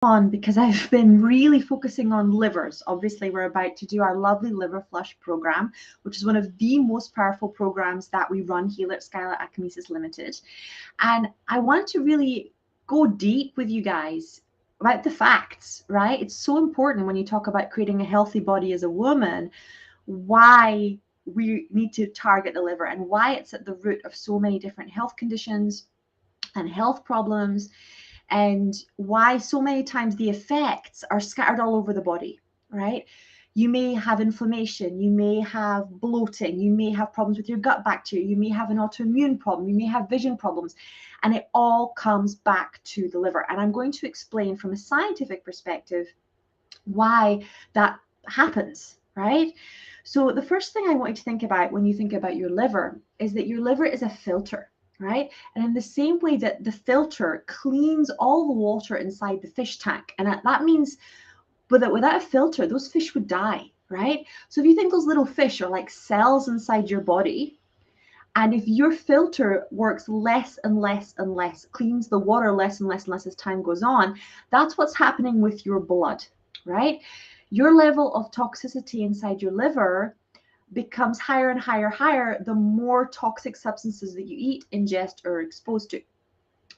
on because I've been really focusing on livers. Obviously, we're about to do our lovely liver flush program, which is one of the most powerful programs that we run here at Skylar Achemesis Limited. And I want to really go deep with you guys about the facts, right? It's so important when you talk about creating a healthy body as a woman, why we need to target the liver and why it's at the root of so many different health conditions and health problems, and why so many times the effects are scattered all over the body, right? You may have inflammation, you may have bloating, you may have problems with your gut bacteria, you may have an autoimmune problem, you may have vision problems, and it all comes back to the liver. And I'm going to explain from a scientific perspective why that happens, right? So the first thing I want you to think about when you think about your liver is that your liver is a filter, right? And in the same way that the filter cleans all the water inside the fish tank, and that means without a filter, those fish would die, right? So if you think those little fish are like cells inside your body, and if your filter works less and less and less, cleans the water less and less and less as time goes on, that's what's happening with your blood, right? Your level of toxicity inside your liver becomes higher and higher the more toxic substances that you eat, ingest, or are exposed to.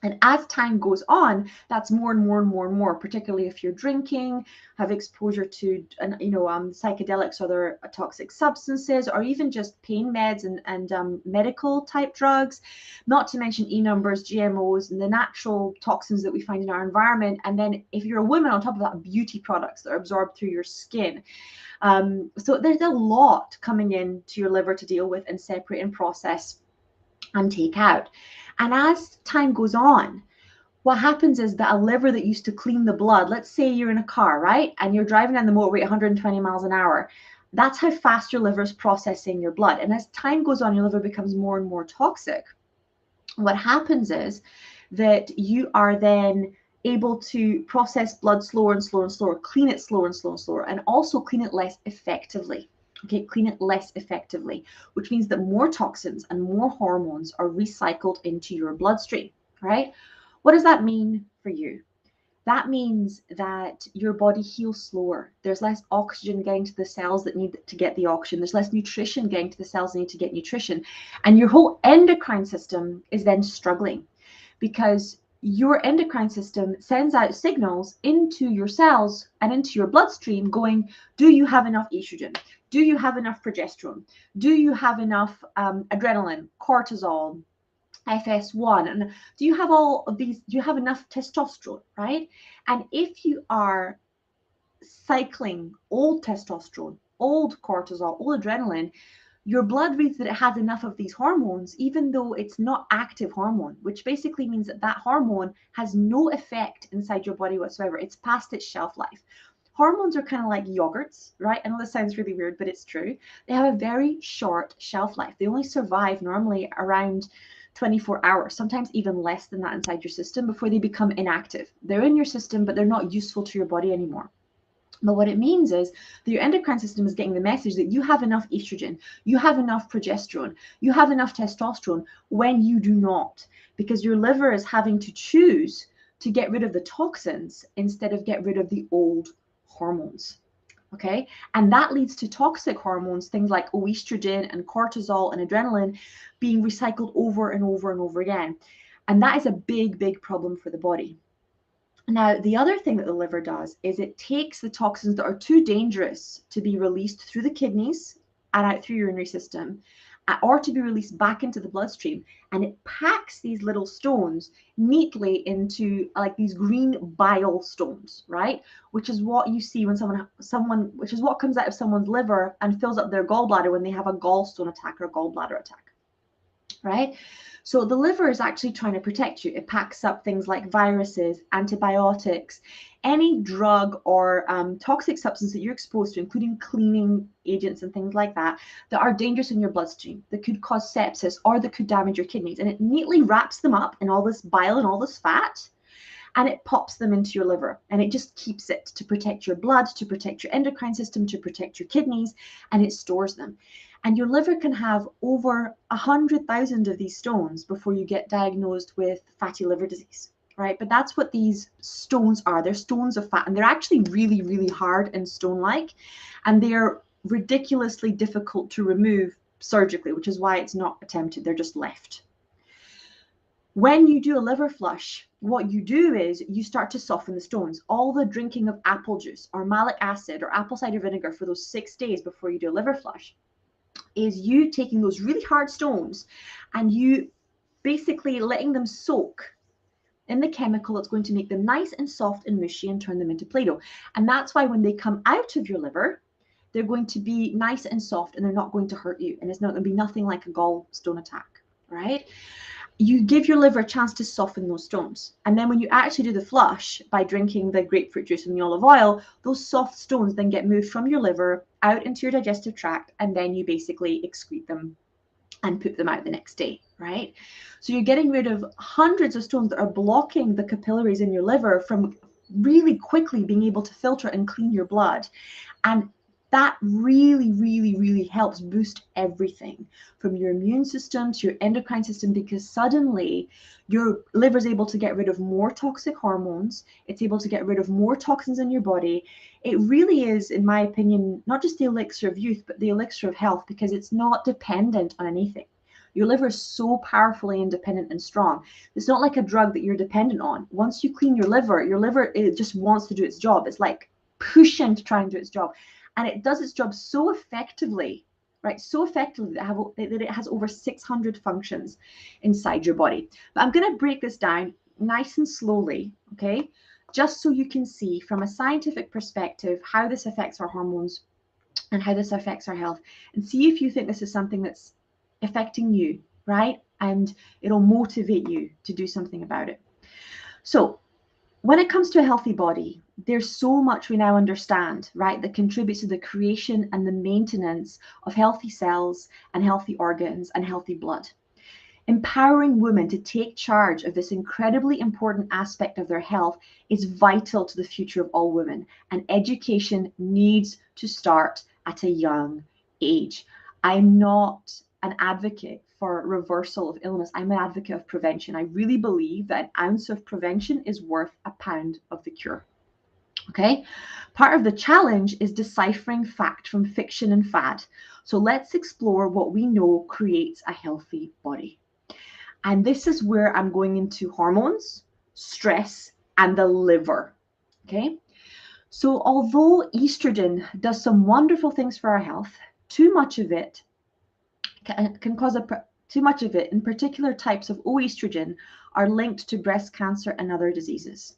And as time goes on, that's more and more and more and more, particularly if you're drinking, have exposure to, psychedelics, other toxic substances, or even just pain meds and medical type drugs, not to mention E-numbers, GMOs, and the natural toxins that we find in our environment. And then if you're a woman, on top of that, beauty products that are absorbed through your skin. So there's a lot coming into your liver to deal with and separate and process and take out. And as time goes on, what happens is that a liver that used to clean the blood, let's say you're in a car, right? And you're driving down the motorway at 120 miles an hour. That's how fast your liver is processing your blood. And as time goes on, your liver becomes more and more toxic. What happens is that you are then able to process blood slower and slower and slower, clean it slower and slower and slower, and also clean it less effectively. Okay, clean it less effectively, which means that more toxins and more hormones are recycled into your bloodstream, right? What does that mean for you? That means that your body heals slower. There's less oxygen getting to the cells that need to get the oxygen. There's less nutrition getting to the cells that need to get nutrition. And your whole endocrine system is then struggling because your endocrine system sends out signals into your cells and into your bloodstream going, do you have enough estrogen? Do you have enough progesterone? Do you have enough adrenaline, cortisol, FS1? And do you have all of these? Do you have enough testosterone, right? And if you are cycling old testosterone, old cortisol, old adrenaline, your blood reads that it has enough of these hormones, even though it's not active hormone, which basically means that that hormone has no effect inside your body whatsoever. It's past its shelf life. Hormones are kind of like yogurts, right? I know this sounds really weird, but it's true. They have a very short shelf life. They only survive normally around 24 hours, sometimes even less than that inside your system before they become inactive. They're in your system, but they're not useful to your body anymore. But what it means is that your endocrine system is getting the message that you have enough estrogen, you have enough progesterone, you have enough testosterone when you do not, because your liver is having to choose to get rid of the toxins instead of get rid of the old hormones. Okay, and that leads to toxic hormones, things like estrogen and cortisol and adrenaline, being recycled over and over and over again. And that is a big, big problem for the body. Now, the other thing that the liver does is it takes the toxins that are too dangerous to be released through the kidneys and out through your urinary system, or to be released back into the bloodstream, and it packs these little stones neatly into like these green bile stones, right? Which is what you see when which is what comes out of someone's liver and fills up their gallbladder when they have a gallstone attack or a gallbladder attack, right? So the liver is actually trying to protect you. It packs up things like viruses, antibiotics, any drug or toxic substance that you're exposed to, including cleaning agents and things like that, that are dangerous in your bloodstream, that could cause sepsis or that could damage your kidneys. And it neatly wraps them up in all this bile and all this fat, and it pops them into your liver, and it just keeps it to protect your blood, to protect your endocrine system, to protect your kidneys, and it stores them. And your liver can have over 100,000 of these stones before you get diagnosed with fatty liver disease. right? But that's what these stones are. They're stones of fat, and they're actually really, really hard and stone-like, and they're ridiculously difficult to remove surgically, which is why it's not attempted. They're just left. When you do a liver flush, what you do is you start to soften the stones. All the drinking of apple juice or malic acid or apple cider vinegar for those 6 days before you do a liver flush is you taking those really hard stones and you basically letting them soak in the chemical that's going to make them nice and soft and mushy and turn them into Play-Doh. And that's why when they come out of your liver, they're going to be nice and soft and they're not going to hurt you. And it's not going to be nothing like a gallstone attack, right? You give your liver a chance to soften those stones. And then when you actually do the flush by drinking the grapefruit juice and the olive oil, those soft stones then get moved from your liver out into your digestive tract, and then you basically excrete them and poop them out the next day, right? So you're getting rid of hundreds of stones that are blocking the capillaries in your liver from really quickly being able to filter and clean your blood. And that really, really, really helps boost everything from your immune system to your endocrine system, because suddenly your liver is able to get rid of more toxic hormones. It's able to get rid of more toxins in your body. It really is, in my opinion, not just the elixir of youth, but the elixir of health, because it's not dependent on anything. Your liver is so powerfully independent and strong. It's not like a drug that you're dependent on. Once you clean your liver, it just wants to do its job. It's like pushing to try and do its job. And it does its job so effectively, right? So effectively that it has over 600 functions inside your body. But I'm going to break this down nice and slowly, okay? Just so you can see from a scientific perspective how this affects our hormones and how this affects our health, and see if you think this is something that's affecting you, right? And it'll motivate you to do something about it. So when it comes to a healthy body, there's so much we now understand, right, that contributes to the creation and the maintenance of healthy cells and healthy organs and healthy blood. Empowering women to take charge of this incredibly important aspect of their health is vital to the future of all women, and education needs to start at a young age. I'm not an advocate for reversal of illness. I'm an advocate of prevention. I really believe that an ounce of prevention is worth a pound of the cure. Okay, part of the challenge is deciphering fact from fiction and fad. So let's explore what we know creates a healthy body. And this is where I'm going into hormones, stress, and the liver. Okay, so although estrogen does some wonderful things for our health, too much of it can cause too much of it, in particular types of oestrogen, are linked to breast cancer and other diseases.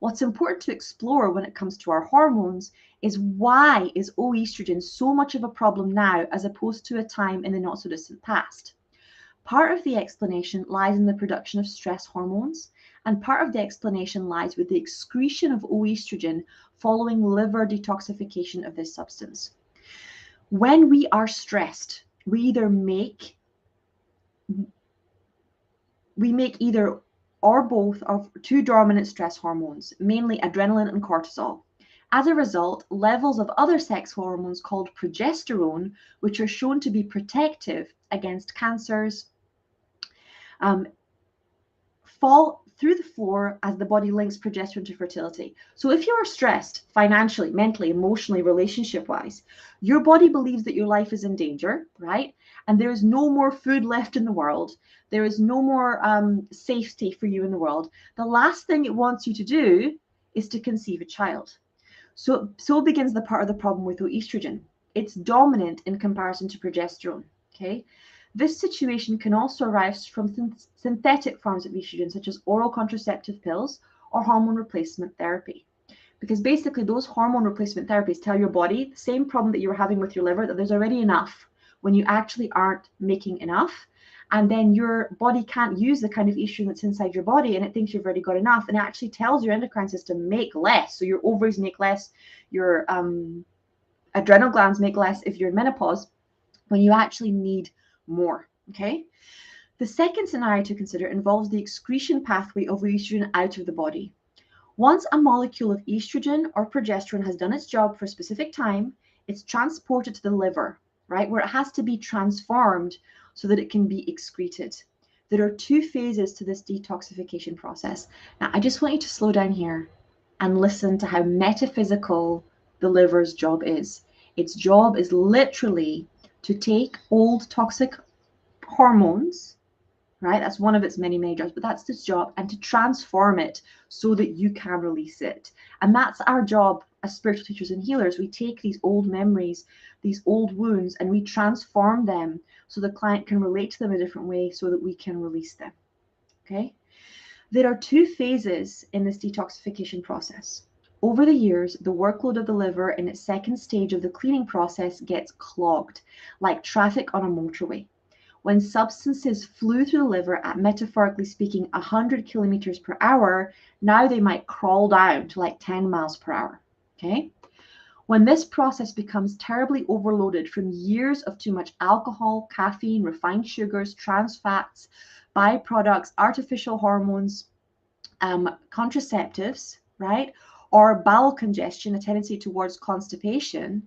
What's important to explore when it comes to our hormones is why is oestrogen so much of a problem now as opposed to a time in the not so distant past. Part of the explanation lies in the production of stress hormones, and part of the explanation lies with the excretion of oestrogen following liver detoxification of this substance. When we are stressed, we make either or both of two dominant stress hormones, mainly adrenaline and cortisol. As a result, levels of other sex hormones called progesterone, which are shown to be protective against cancers, fall through the floor as the body links progesterone to fertility. So if you are stressed financially, mentally, emotionally, relationship-wise, your body believes that your life is in danger, right? And there is no more food left in the world. There is no more safety for you in the world. The last thing it wants you to do is to conceive a child. So begins the part of the problem with estrogen. It's dominant in comparison to progesterone, okay? This situation can also arise from synthetic forms of estrogen, such as oral contraceptive pills or hormone replacement therapy. Because basically those hormone replacement therapies tell your body the same problem that you were having with your liver, that there's already enough when you actually aren't making enough. And then your body can't use the kind of estrogen that's inside your body, and it thinks you've already got enough, and it actually tells your endocrine system make less. So your ovaries make less, your adrenal glands make less if you're in menopause, when you actually need more. Okay. The second scenario to consider involves the excretion pathway of estrogen out of the body. Once a molecule of estrogen or progesterone has done its job for a specific time, it's transported to the liver, right, where it has to be transformed so that it can be excreted. There are two phases to this detoxification process. Now, I just want you to slow down here and listen to how metaphysical the liver's job is. Its job is literally to take old toxic hormones, right? That's one of its many, many jobs, but that's its job, and to transform it so that you can release it. And that's our job as spiritual teachers and healers. We take these old memories, these old wounds, and we transform them so the client can relate to them a different way so that we can release them. Okay? There are two phases in this detoxification process. Over the years, the workload of the liver in its second stage of the cleaning process gets clogged, like traffic on a motorway. When substances flew through the liver at, metaphorically speaking, 100 kilometers per hour, now they might crawl down to like 10 miles per hour. Okay? When this process becomes terribly overloaded from years of too much alcohol, caffeine, refined sugars, trans fats, byproducts, artificial hormones, contraceptives, right? Or bowel congestion, a tendency towards constipation,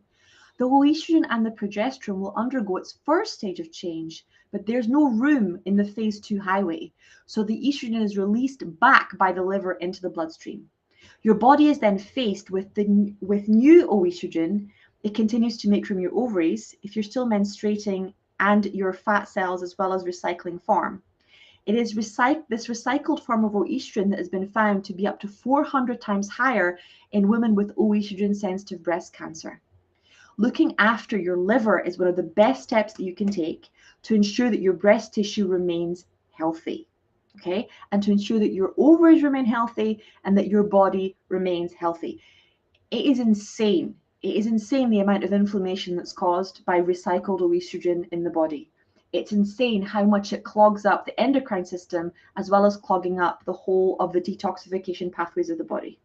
the estrogen and the progesterone will undergo its first stage of change, but there's no room in the phase 2 highway. So the estrogen is released back by the liver into the bloodstream. Your body is then faced with new estrogen. It continues to make from your ovaries if you're still menstruating and your fat cells, as well as recycling form. It is this recycled form of estrogen that has been found to be up to 400 times higher in women with estrogen sensitive breast cancer. Looking after your liver is one of the best steps that you can take to ensure that your breast tissue remains healthy, okay? And to ensure that your ovaries remain healthy and that your body remains healthy. It is insane. It is insane the amount of inflammation that's caused by recycled estrogen in the body. It's insane how much it clogs up the endocrine system, as well as clogging up the whole of the detoxification pathways of the body.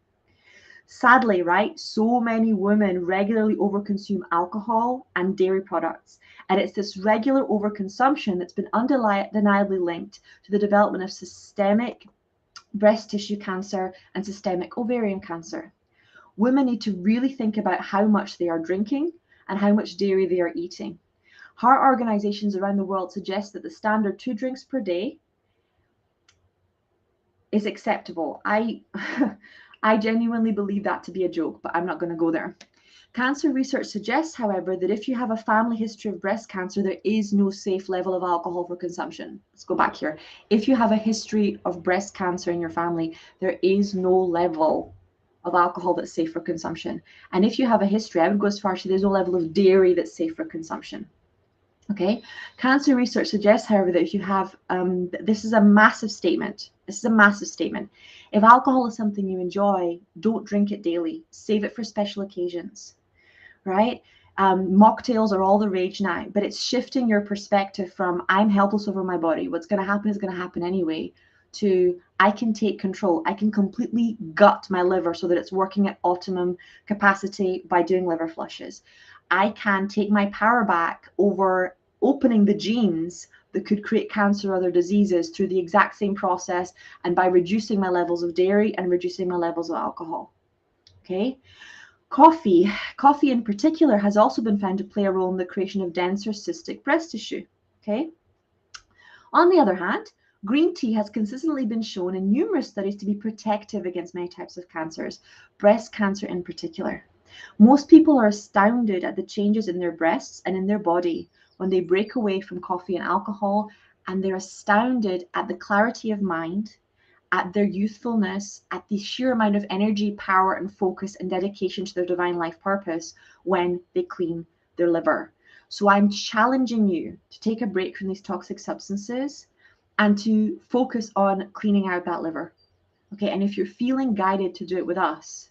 Sadly, right, so many women regularly overconsume alcohol and dairy products. And it's this regular overconsumption that's been undeniably linked to the development of systemic breast tissue cancer and systemic ovarian cancer. Women need to really think about how much they are drinking and how much dairy they are eating. Heart organizations around the world suggest that the standard 2 drinks per day is acceptable. I genuinely believe that to be a joke, but I'm not going to go there. Cancer research suggests, however, that if you have a family history of breast cancer, there is no safe level of alcohol for consumption. Let's go back here. If you have a history of breast cancer in your family, there is no level of alcohol that's safe for consumption. And if you have a history, I would go as far as to say there's no level of dairy that's safe for consumption. Okay, cancer research suggests, however, that if you have, this is a massive statement. This is a massive statement. If alcohol is something you enjoy, don't drink it daily. Save it for special occasions, right? Mocktails are all the rage now, but it's shifting your perspective from I'm helpless over my body, what's going to happen is going to happen anyway, to I can take control. I can completely gut my liver so that it's working at optimum capacity by doing liver flushes. I can take my power back over opening the genes that could create cancer or other diseases through the exact same process and by reducing my levels of dairy and reducing my levels of alcohol. Okay. Coffee in particular has also been found to play a role in the creation of denser cystic breast tissue. Okay. On the other hand, green tea has consistently been shown in numerous studies to be protective against many types of cancers, breast cancer in particular. Most people are astounded at the changes in their breasts and in their body when they break away from coffee and alcohol, and they're astounded at the clarity of mind, at their youthfulness, at the sheer amount of energy, power, and focus and dedication to their divine life purpose when they clean their liver. So I'm challenging you to take a break from these toxic substances and to focus on cleaning out that liver. Okay, and if you're feeling guided to do it with us,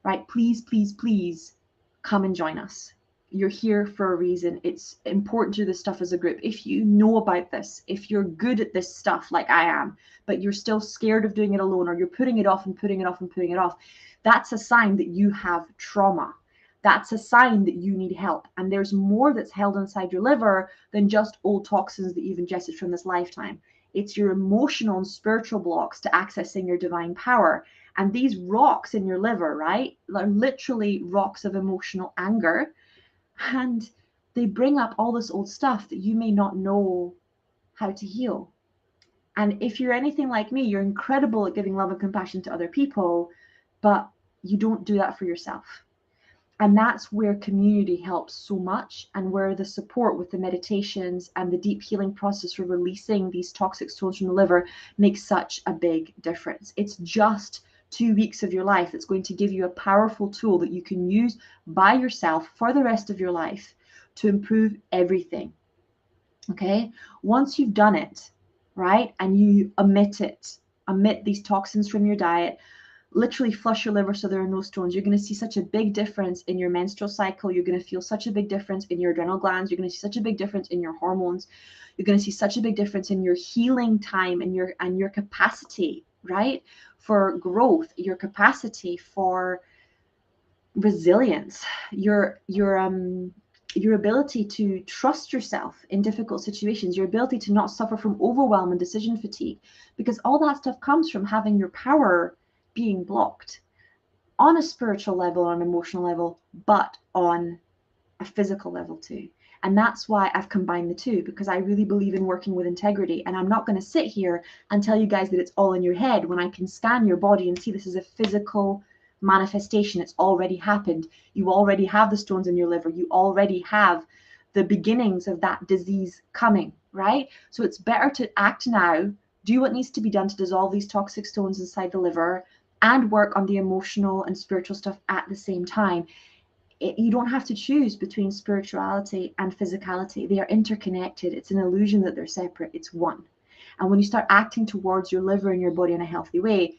right, please, please, please come and join us. You're here for a reason. It's important to do this stuff as a group. If you know about this, if you're good at this stuff like I am, but you're still scared of doing it alone, or you're putting it off and putting it off and putting it off, that's a sign that you have trauma. That's a sign that you need help. And there's more that's held inside your liver than just old toxins that you've ingested from this lifetime. It's your emotional and spiritual blocks to accessing your divine power. And these rocks in your liver, right, are literally rocks of emotional anger. And they bring up all this old stuff that you may not know how to heal. And if you're anything like me, you're incredible at giving love and compassion to other people, but you don't do that for yourself. And that's where community helps so much, and where the support with the meditations and the deep healing process for releasing these toxic stones from the liver makes such a big difference. It's just 2 weeks of your life that's going to give you a powerful tool that you can use by yourself for the rest of your life to improve everything. Okay, once you've done it, right, and you omit these toxins from your diet, literally flush your liver so there are no stones, you're going to see such a big difference in your menstrual cycle. You're going to feel such a big difference in your adrenal glands. You're going to see such a big difference in your hormones. You're going to see such a big difference in your healing time and your capacity, right, for growth, your capacity for resilience, your ability to trust yourself in difficult situations, your ability to not suffer from overwhelm and decision fatigue, because all that stuff comes from having your power being blocked on a spiritual level, on an emotional level, but on a physical level too. And that's why I've combined the two, because I really believe in working with integrity. And I'm not going to sit here and tell you guys that it's all in your head when I can scan your body and see this is a physical manifestation. It's already happened. You already have the stones in your liver. You already have the beginnings of that disease coming, right? So it's better to act now, do what needs to be done to dissolve these toxic stones inside the liver, and work on the emotional and spiritual stuff at the same time. You don't have to choose between spirituality and physicality. They are interconnected. It's an illusion that they're separate. It's one. And when you start acting towards your liver and your body in a healthy way,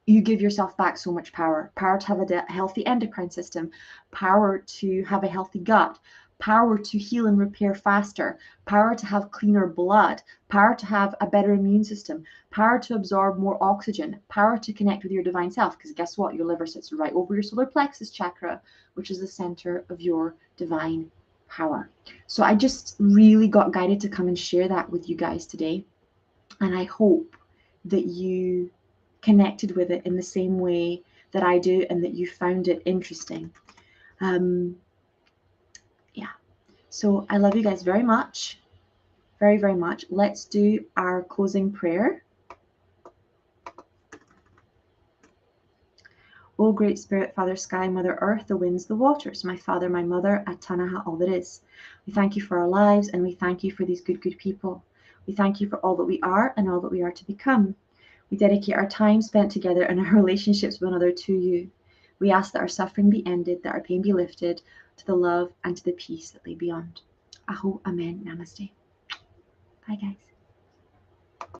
you give yourself back so much power. Power to have a healthy endocrine system, power to have a healthy gut, power to heal and repair faster, power to have cleaner blood, power to have a better immune system, power to absorb more oxygen, power to connect with your divine self. Because guess what? Your liver sits right over your solar plexus chakra, which is the center of your divine power. So I just really got guided to come and share that with you guys today. And I hope that you connected with it in the same way that I do, and that you found it interesting. Yeah. So I love you guys very much. Very, very much. Let's do our closing prayer. O Great Spirit, Father Sky, Mother Earth, the winds, the waters, my Father, my Mother, Atanaha, all that is. We thank you for our lives, and we thank you for these good, good people. We thank you for all that we are and all that we are to become. We dedicate our time spent together and our relationships with one another to you. We ask that our suffering be ended, that our pain be lifted, to the love and to the peace that lay beyond. Aho, Amen, Namaste. Bye, guys.